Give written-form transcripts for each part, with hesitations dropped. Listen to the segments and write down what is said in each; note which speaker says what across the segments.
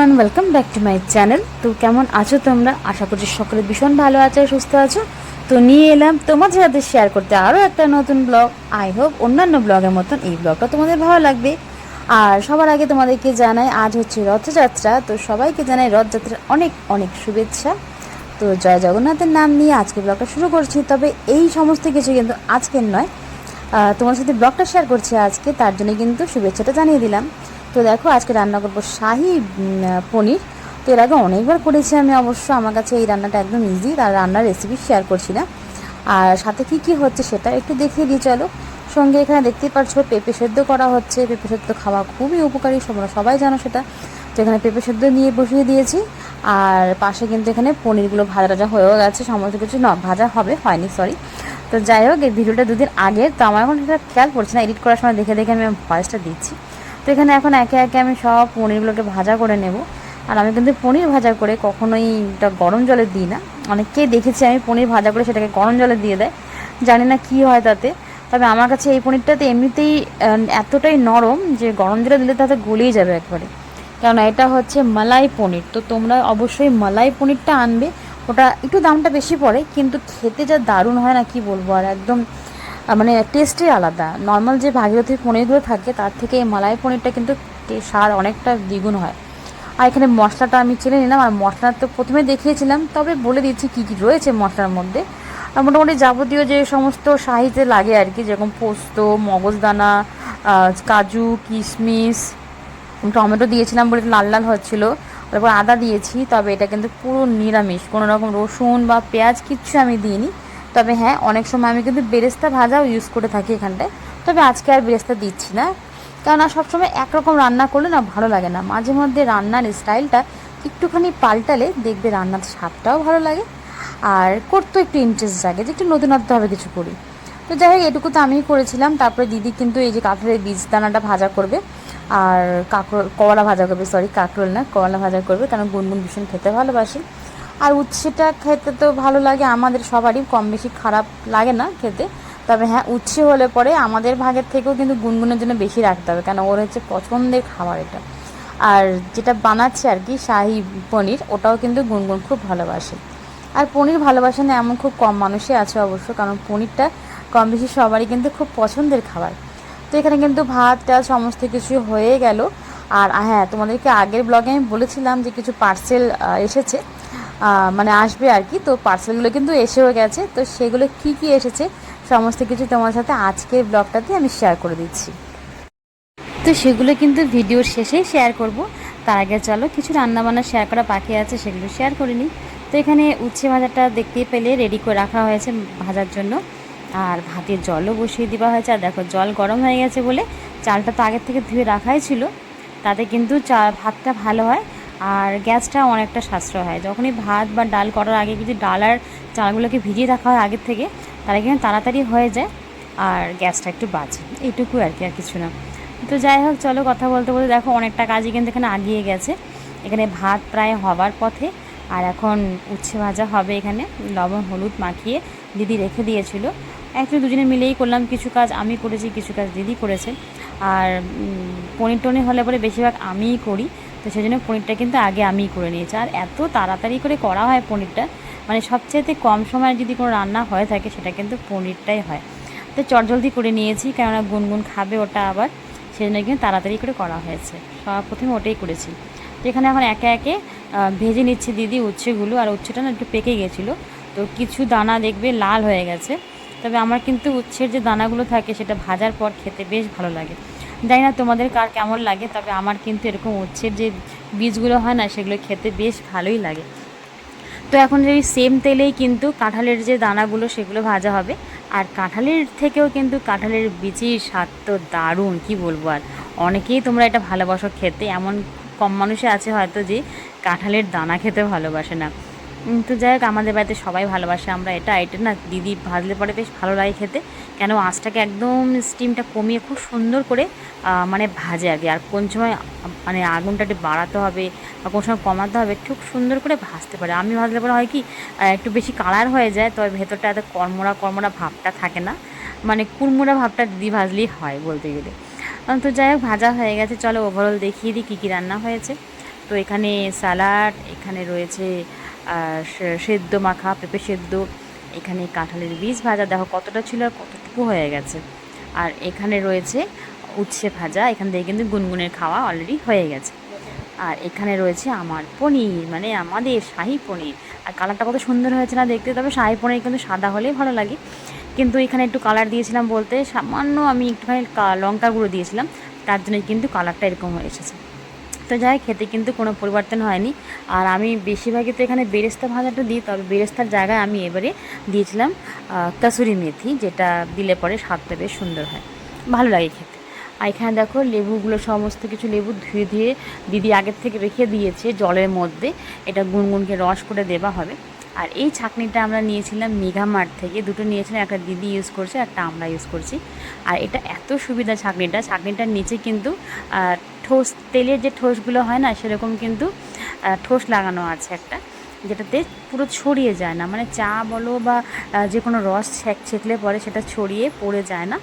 Speaker 1: Everyone, welcome back to my channel. তো কেমন আছো তোমরা? আশা করছি সকলে ভীষণ ভালো আছো, সুস্থ আছো। তো নিয়ে এলাম তোমাদের সাথে শেয়ার করতে আরও একটা নতুন ব্লগ। আই হোপ অন্যান্য ব্লগের মতন এই ব্লগটা তোমাদের ভালো লাগবে। আর সবার আগে তোমাদেরকে জানাই আজ হচ্ছে রথযাত্রা। তো সবাইকে জানাই রথযাত্রার অনেক অনেক শুভেচ্ছা। তো জয় জগন্নাথের নাম নিয়ে আজকে ব্লগটা শুরু করছি। তবে এই সমস্ত কিছু কিন্তু আজকের নয়, তোমার সাথে ব্লগটা শেয়ার করছি আজকে, তার জন্য কিন্তু শুভেচ্ছাটা জানিয়ে দিলাম। তো দেখো আজকে রান্না করবো শাহি পনির। তো এর আগে অনেকবার করেছি আমি, অবশ্য আমার কাছে এই রান্নাটা একদম ইজি, তার রান্নার রেসিপি শেয়ার করছি না। আর সাথে কি কি হচ্ছে সেটা একটু দেখিয়ে দিই চলো। সঙ্গে এখানে দেখতেই পাচ্ছ পেঁপে সেদ্ধ করা হচ্ছে। পেঁপে সেদ্ধ খাওয়া খুবই উপকারী, সবাই জানো সেটা। তো এখানে পেঁপে সেদ্ধ নিয়ে বসিয়ে দিয়েছি। আর পাশে কিন্তু এখানে পনিরগুলো ভাজা টাজা হয়েও গেছে, সমস্ত কিছু ভাজা হয়নি সরি। তো যাই হোক, এই ভিডিওটা দুদিন আগের, তো আমার এখন সেটা খেয়াল পড়ছে না, এডিট করার সময় দেখে দেখে আমি ভয়েসটা দিচ্ছি। তো এখানে এখন একে একে আমি সব পনিরগুলোকে ভাজা করে নেব। আর আমি কিন্তু পনির ভাজা করে কখনোই এটা গরম জলে দিই না। অনেককেই দেখেছি আমি পনির ভাজা করে সেটাকে গরম জলে দিয়ে দেয়, জানি না কি হয় তাতে। তবে আমার কাছে এই পনিরটাতে এমনিতেই এতটাই নরম যে গরম জলে দিলে তাতে গলিয়ে যাবে একবারে। কারণ এটা হচ্ছে মালাই পনির। তো তোমরা অবশ্যই মালাই পনিরটা আনবে। ওটা একটু দামটা বেশি পড়ে, কিন্তু খেতে যা দারুণ হয় না কি বলবো। আর একদম মানে টেস্টই আলাদা। নর্মাল যে ভাগীরথীর পনিরগুলো থাকে তার থেকে এই মালাই পনিরটা কিন্তু স্বাদ অনেকটা দ্বিগুণ হয়। আর এখানে মশলাটা আমি চেনে নিলাম। আর মশলা তো প্রথমে দেখিয়েছিলাম, তবে বলে দিচ্ছি কী কী রয়েছে মশলার মধ্যে। আর মোটামুটি যাবতীয় যে সমস্ত সাহিত্যে লাগে আর কি, যেরকম পোস্ত, মগজদানা, কাজু, কিশমিশ, টমেটো দিয়েছিলাম বলে লাল লাল হচ্ছিলো। তারপর আদা দিয়েছি। তবে এটা কিন্তু পুরো নিরামিষ, কোনো রকম রসুন বা পেঁয়াজ কিচ্ছু আমি দিইনি। তবে হ্যাঁ, অনেক সময় আমি কিন্তু বেরেস্তা ভাজাও ইউজ করে থাকি এখানটায়। তবে আজকে আর বেরেস্তা দিচ্ছি না, কেননা সবসময় একরকম রান্না করলে না ভালো লাগে না। মাঝে মধ্যে রান্নার স্টাইলটা একটুখানি পাল্টালে দেখবে রান্নার স্বাদটাও ভালো লাগে, আর করতেও একটু ইন্টারেস্ট জাগে যে একটু নতুনত্বভাবে কিছু করি। তো যাই হোক, এটুকু তো আমিই করেছিলাম। তারপরে দিদি কিন্তু এই যে কাঁকরোলের বীজ দানাটা ভাজা করবে, আর কলা ভাজা করবে, সরি কাঁকরোল না, কলা ভাজা করবে, কারণ গুনগুন ভীষণ খেতে ভালোবাসে। আর উচ্ছেটা খেতে তো ভালো লাগে আমাদের সবারই, কম বেশি খারাপ লাগে না খেতে। তবে হ্যাঁ, উচ্ছে হলে পরে আমাদের ভাগের থেকেও কিন্তু গুনগুনের জন্য বেশি রাখতে হবে, কেন ওর হচ্ছে পছন্দের খাবার এটা। আর যেটা বানাচ্ছে আর কি শাহি পনির, ওটাও কিন্তু গুনগুন খুব ভালোবাসে। আর পনির ভালোবাসে না এমন খুব কম মানুষই আছে অবশ্য, কারণ পনিরটা কম বেশি সবারই কিন্তু খুব পছন্দের খাবার। তো এখানে কিন্তু ভাত টাত সমস্ত কিছু হয়ে গেল। আর হ্যাঁ, তোমাদেরকে আগের ব্লগে আমি বলেছিলাম যে কিছু পার্সেল এসেছে, মানে আসবে আর কি। তো পার্সেলগুলো কিন্তু এসেও গেছে। তো সেগুলো কি কি এসেছে সমস্ত কিছু তোমার সাথে আজকের ব্লগটাতে আমি শেয়ার করে দিচ্ছি। তো সেগুলো কিন্তু ভিডিওর শেষেই শেয়ার করব। তার আগে চলো কিছু রান্নাবান্না শেয়ার করা বাকি আছে, সেগুলো শেয়ার করে নিই। তো এখানে উচ্ছে ভাজাটা দেখতেই পেলে রেডি করে রাখা হয়েছে ভাজার জন্য। আর ভাতের জলও বসিয়ে দেওয়া হয়েছে। আর দেখো জল গরম হয়ে গেছে বলে, চালটা তো আগের থেকে ধুয়ে রাখাই ছিল, তাতে কিন্তু ভাতটা ভালো হয়। আর গ্যাসটা অনেকটা সাশ্রয় হয়। যখনই ভাত বা ডাল করার আগে যদি ডাল আর চালগুলোকে ভিজিয়ে রাখা হয় আগের থেকে, তাহলে কিন্তু তাড়াতাড়ি হয়ে যায় আর গ্যাসটা একটু বাঁচে। এইটুকু আর কি, আর কিছু না। তো যাই হোক, চলো কথা বলতে বলতে দেখো অনেকটা কাজই কিন্তু এখানে আগিয়ে গেছে। এখানে ভাত প্রায় হবার পথে। আর এখন উচ্ছে ভাজা হবে। এখানে লবণ হলুদ মাখিয়ে দিদি রেখে দিয়েছিল। একটু দুজনে মিলেই করলাম, কিছু কাজ আমি করেছি, কিছু কাজ দিদি করেছে। আর পনির টনির হলে পরে বেশিরভাগ আমিই করি। তো সেই জন্য পনিরটা কিন্তু আগে আমিই করে নিয়েছি। আর এত তাড়াতাড়ি করে করা হয় পনিরটা, মানে সবচেয়ে কম সময়ে যদি কোনো রান্না হয়ে থাকে সেটা কিন্তু পনিরটাই হয়। তো চটজলদি করে নিয়েছি, কেননা গুনগুন খাবে ওটা আবার, সেই জন্য কিন্তু তাড়াতাড়ি করে করা হয়েছে। প্রথমে ওটাই করেছি। তো এখানে এখন একে একে ভেজে নিচ্ছি দিদি উচ্ছেগুলো। আর উচ্ছেটা না একটু পেকে গেছিলো, তো কিছু দানা দেখবে লাল হয়ে গেছে। তবে আমার কিন্তু উচ্ছের যে দানাগুলো থাকে সেটা ভাজার পর খেতে বেশ ভালো লাগে। জানি না তোমাদের কার কেমন লাগে, তবে আমার কিন্তু এরকম উচ্ছের যে বীজগুলো হয় না, সেগুলো খেতে বেশ ভালোই লাগে। তো এখন এই সেম তেলেই কিন্তু কাঁঠালের যে দানাগুলো সেগুলো ভাজা হবে। আর কাঁঠালের থেকেও কিন্তু কাঁঠালের বিচির স্বাদ তো দারুণ, কী বলবো। আর অনেকেই তোমরা এটা ভালোবাসো খেতে, এমন কম মানুষই আছে হয়তো যে কাঁঠালের দানা খেতে ভালোবাসে না। তো যাই হোক, আমাদের বাড়িতে সবাই ভালোবাসে। আমরা এটা না দিদি ভাজলে পরে বেশ ভালো লাগে খেতে, কেন আঁচটাকে একদম স্টিমটা কমিয়ে খুব সুন্দর করে মানে ভাজে আগে। আর কোন সময় মানে আগুনটা একটু বাড়াতে হবে বা কোন সময় কমাতে হবে, খুব সুন্দর করে ভাজতে পারে। আমি ভাজলে পরে হয় কি, একটু বেশি কালার হয়ে যায়, তবে ভেতরটা এত কড়মড়া কড়মড়া ভাবটা থাকে না, মানে কুড়মুড়া ভাবটা দিদি ভাজলেই হয় বলতে গেলে। তো যাই হোক, ভাজা হয়ে গেছে। চলো ওভারঅল দেখিয়ে দিই কী কী রান্না হয়েছে। তো এখানে স্যালাড, এখানে রয়েছে সেদ্ধ মাখা, পেঁপে সেদ্ধ, এখানে কাঁঠালের বীজ ভাজা, দেখো কতটা ছিল আর কতটুকু হয়ে গেছে। আর এখানে রয়েছে উচ্ছে ভাজা, এখান থেকে কিন্তু গুনগুনের খাওয়া অলরেডি হয়ে গেছে। আর এখানে রয়েছে আমার পনির, মানে আমাদের শাহী পনির। আর কালারটা কত সুন্দর হয়েছে না দেখতে। তবে শাহী পনির কিন্তু সাদা হলেই ভালো লাগে, কিন্তু এখানে একটু কালার দিয়েছিলাম বলতে সামান্য আমি একটুখানি লঙ্কা গুঁড়ো দিয়েছিলাম, তার জন্য কিন্তু কালারটা এরকম হয়ে এসেছে। তো যাই, খেতে কিন্তু কোনো পরিবর্তন হয়নি। আর আমি বেশিরভাগই তো এখানে বেরেস্তা ভাজাটা দিই, তবে বেরেস্তার জায়গায় আমি এবারে দিয়েছিলাম কাসুরি মেথি, যেটা দিলে পরে স্বাদটা বেশ সুন্দর হয়, ভালো লাগে খেতে। আর এখানে দেখো লেবুগুলো, সমস্ত কিছু লেবু ধুয়ে ধুয়ে দিদি আগের থেকে রেখে দিয়েছে জলের মধ্যে, এটা গুনগুনকে রস করে দেওয়া হবে। আর এই ছাঁকনিটা আমরা নিয়েছিলাম মেঘামার্ট থেকে, দুটো নিয়েছিলাম, একটা দিদি ইউজ করছে, একটা আমরা ইউজ করছি। আর এটা এত সুবিধা ছাঁকনিটার নিচে কিন্তু ঠোস, তেলের যে ঠোসগুলো হয় না সেরকম কিন্তু ঠোস লাগানো আছে একটা, যেটাতে পুরো ছড়িয়ে যায় না, মানে চা বলো বা যে কোনো রস ছেঁকলে পরে সেটা ছড়িয়ে পড়ে যায় না,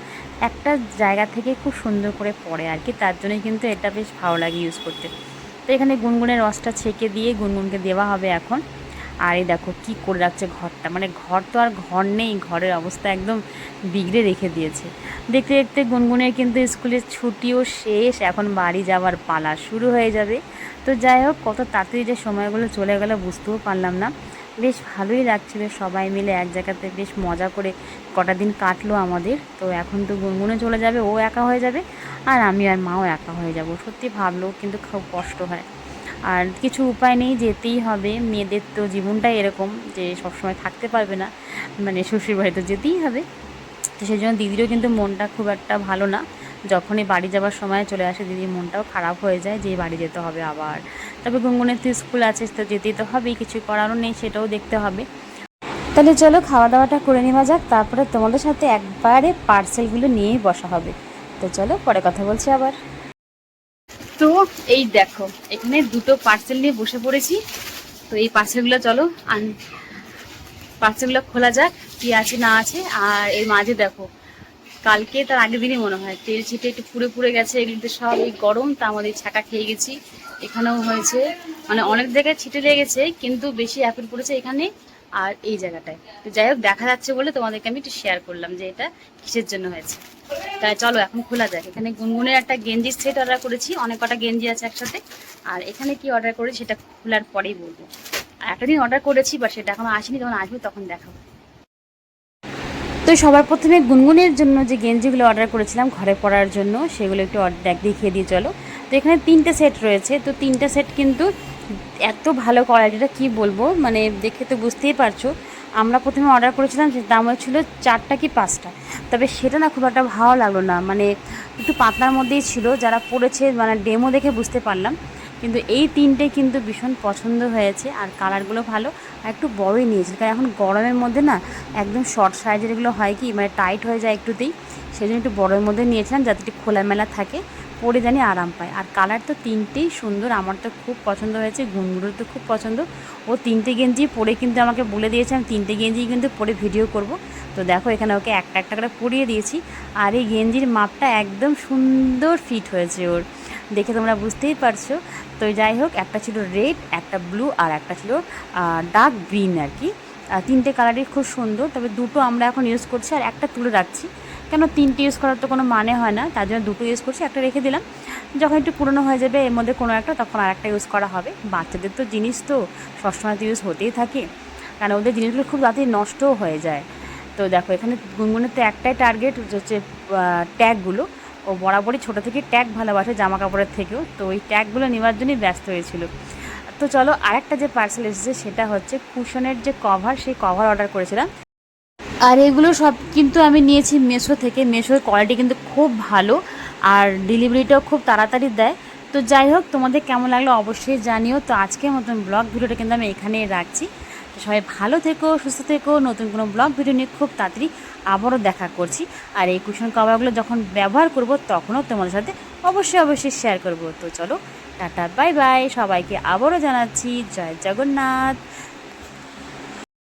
Speaker 1: একটা জায়গা থেকে খুব সুন্দর করে পড়ে আর কি। তার জন্যই কিন্তু এটা বেশ ভালো লাগে ইউজ করতে। তো এখানে গুনগুনের রসটা ছেঁকে দিয়ে গুনগুনকে দেওয়া হবে এখন। আর এই দেখো কী করে রাখছে ঘরটা, মানে ঘর তো আর ঘর নেই, ঘরের অবস্থা একদম বিগড়ে রেখে দিয়েছে। দেখতে দেখতে গুনগুনের কিন্তু স্কুলের ছুটিও শেষ, এখন বাড়ি যাওয়ার পালা শুরু হয়ে যাবে। তো যাই হোক, কত তাড়াতাড়ি যে সময়গুলো চলে গেলো বুঝতেও পারলাম না। বেশ ভালোই লাগছিলো, সবাই মিলে এক জায়গাতে বেশ মজা করে কটা দিন কাটলো আমাদের। তো এখন তো গুনগুনে চলে যাবে, ও একা হয়ে যাবে, আর আমি আর মাও একা হয়ে যাব। সত্যি ভাবলেও কিন্তু খুব কষ্ট হয়, আর কিছু উপায় নেই, যেতেই হবে। মেয়েদের তো জীবনটাই এরকম যে সবসময় থাকতে পারবে না, মানে শ্বশুর বাড়ি তো যেতেই হবে। তো সেই জন্য দিদিরও কিন্তু মনটা খুব একটা ভালো না, যখনই বাড়ি যাওয়ার সময় চলে আসে দিদির মনটাও খারাপ হয়ে যায় যে বাড়ি যেতে হবে আবার। তবে গুনগুনের তো স্কুল আছে, তো যেতেই তো হবেই, কিছু করারও নেই, সেটাও দেখতে হবে। তাহলে চলো খাওয়া দাওয়াটা করে নেওয়া যাক, তারপরে তোমাদের সাথে একবারে পার্সেলগুলো নিয়েই বসা হবে। তো চলো পরে কথা বলছি আবার। তো এই দেখো, এখানে দুটো পার্সেল নিয়ে বসে পড়েছি। তো এই পার্সেলগুলো চলো পার্সেলগুলো খোলা যাক, কি আছে না আছে। আর এর মাঝে দেখো, কালকে তার আগের দিনই মনে হয় তেল ছিটে একটু পুড়ে পুড়ে গেছে, এগুলোতে সব এই গরম, তা আমাদের ছাকা খেয়ে গেছি। এখানেও হয়েছে, মানে অনেক জায়গায় ছিটে লেগেছে, কিন্তু বেশি অ্যাপিল পড়েছে এখানে আর এই জায়গাটায়। তো যাই হোক, দেখা যাচ্ছে বলে তোমাদেরকে আমি একটু শেয়ার করলাম যে এটা কিসের জন্য হয়েছে। তাই চলো এখন খোলা যাক। এখানে গুনগুনের একটা গেঞ্জির সেট অর্ডার করেছি, অনেক কটা গেঞ্জি আছে একসাথে। আর এখানে কি অর্ডার করেছি সেটা খোলার পরেই বলবো। আর একটা দিন অর্ডার করেছি বা সেটা এখনো আসেনি, যখন আসবে তখন দেখাবো। তো সবার প্রথমে গুনগুনের জন্য যে গেঞ্জিগুলো অর্ডার করেছিলাম ঘরে পরার জন্য, সেগুলো একটু দেখিয়ে দিয়ে চলো। তো এখানে 3টে সেট রয়েছে, তো 3টে সেট কিন্তু এত ভালো কোয়ালিটিটা কি বলবো, মানে দেখে তো বুঝতেই পারছো। আমরা প্রথমে অর্ডার করেছিলাম, যে দাম হচ্ছিলো 4টা কি 5টা, তবে সেটা না খুব একটা ভালো লাগলো না, মানে একটু পাতলার মধ্যেই ছিল। যারা পড়েছে মানে ডেমো দেখে বুঝতে পারলাম, কিন্তু এই 3টে কিন্তু ভীষণ পছন্দ হয়েছে। আর কালারগুলো ভালো, আর একটু বড়োই নিয়েছিল, কারণ এখন গরমের মধ্যে না একদম শর্ট সাইজের এগুলো হয় কি, মানে টাইট হয়ে যায় একটুতেই, সেই জন্য একটু বড়োর মধ্যে নিয়েছিলাম, যাতে একটু খোলামেলা থাকে, পরে জানি আরাম পায়। আর কালার তো 3টেই সুন্দর, আমার তো খুব পছন্দ হয়েছে, গুনগুলোর তো খুব পছন্দ। ও 3টে গেঞ্জি পরে কিন্তু আমাকে বলে দিয়েছে আমি 3টে গেঞ্জি কিন্তু পরে ভিডিও করব। তো দেখো এখানে ওকে একটা একটা করে পরিয়ে দিয়েছি, আর এই গেঞ্জির মাপটা একদম সুন্দর ফিট হয়েছে ওর, দেখে তোমরা বুঝতেই পারছো। তো যাই হোক, একটা ছিল রেড, একটা ব্লু, আর একটা ছিল ডার্ক গ্রিন আর কি। 3টে কালারই খুব সুন্দর, তবে দুটো আমরা এখন ইউজ করছি আর একটা তুলে রাখছি, কেন 3টে ইউজ করার তো কোনো মানে হয় না, তার জন্য দুটো ইউজ করছি, একটা রেখে দিলাম। যখন একটু পুরনো হয়ে যাবে এর মধ্যে কোনো একটা, তখন আর একটা ইউজ করা হবে। বাচ্চাদের তো জিনিস তো সবসময় তো ইউজ হতেই থাকে, কারণ ওদের জিনিসগুলো খুব তাড়াতাড়ি নষ্টও হয়ে যায়। তো দেখো এখানে গুনগুনের তো একটাই টার্গেট হচ্ছে ট্যাগগুলো, ও বরাবরই ছোটো থেকে ট্যাগ ভালোবাসে জামা কাপড়ের থেকেও, তো ওই ট্যাগগুলো নেওয়ার জন্যই ব্যস্ত হয়েছিল। তো চলো আরেকটা যে পার্সেল এসেছে সেটা হচ্ছে কুশনের যে কভার, সেই কভার অর্ডার করেছিলাম। আর এগুলো সব কিন্তু আমি নিয়েছি মেশো থেকে, মেশোর কোয়ালিটি কিন্তু খুব ভালো, আর ডেলিভারিটাও খুব তাড়াতাড়ি দেয়। তো যাই হোক, তোমাদের কেমন লাগলো অবশ্যই জানিও। তো আজকের মতন ব্লগ ভিডিওটা কিন্তু আমি এখানেই রাখছি। তো সবাই ভালো থেকো, সুস্থ থেকো, নতুন কোনো ব্লগ ভিডিও নিয়ে খুব তাড়াতাড়ি আবারও দেখা করছি। আর এই কুশন কভারগুলো যখন ব্যবহার করব তখনও তোমাদের সাথে অবশ্যই শেয়ার করব। তো চলো টাটা, বাই বাই, সবাইকে আবারও জানাচ্ছি জয় জগন্নাথ।